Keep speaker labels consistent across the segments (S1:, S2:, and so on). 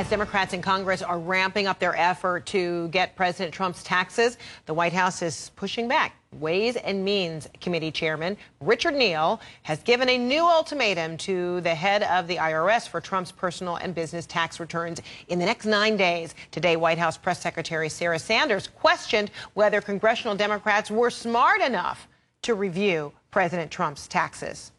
S1: As Democrats in Congress are ramping up their effort to get President Trump's taxes, the White House is pushing back. Ways and Means Committee Chairman Richard Neal has given a new ultimatum to the head of the IRS for Trump's personal and business tax returns in the next 9 days. Today, White House Press Secretary Sarah Sanders questioned whether congressional Democrats were smart enough to review President Trump's taxes.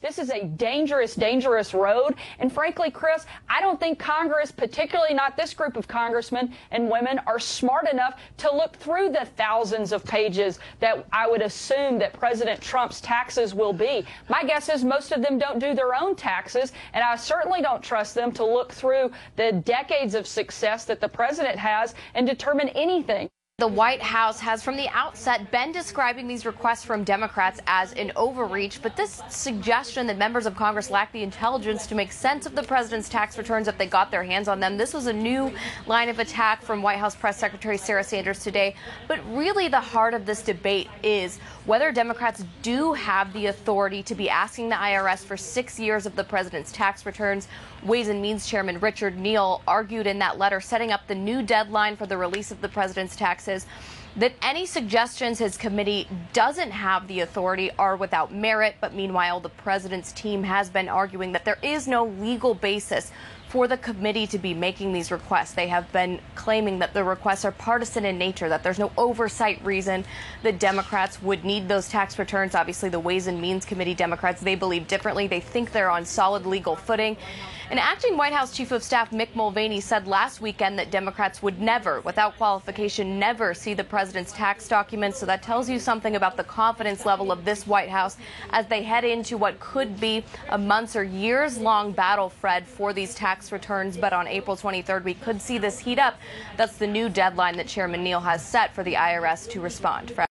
S2: This is a dangerous, dangerous road. And frankly, Chris, I don't think Congress, particularly not this group of congressmen and women, are smart enough to look through the thousands of pages that I would assume that President Trump's taxes will be. My guess is most of them don't do their own taxes, and I certainly don't trust them to look through the decades of success that the president has and determine anything.
S3: The White House has from the outset been describing these requests from Democrats as an overreach, but this suggestion that members of Congress lack the intelligence to make sense of the president's tax returns if they got their hands on them, this was a new line of attack from White House Press Secretary Sarah Sanders today. But really the heart of this debate is whether Democrats do have the authority to be asking the IRS for 6 years of the president's tax returns. Ways and Means Chairman Richard Neal argued in that letter setting up the new deadline for the release of the president's taxes that any suggestions his committee doesn't have the authority are without merit. But meanwhile, the president's team has been arguing that there is no legal basis for the committee to be making these requests. They have been claiming that the requests are partisan in nature, that there's no oversight reason that Democrats would need those tax returns. Obviously, the Ways and Means Committee Democrats, they believe differently. They think they're on solid legal footing. And acting White House Chief of Staff Mick Mulvaney said last weekend that Democrats would never, without qualification, never see the president's tax documents. So that tells you something about the confidence level of this White House as they head into what could be a months or years-long battle, Fred, for these tax returns. But on April 23rd, we could see this heat up. That's the new deadline that Chairman Neal has set for the IRS to respond. Fred.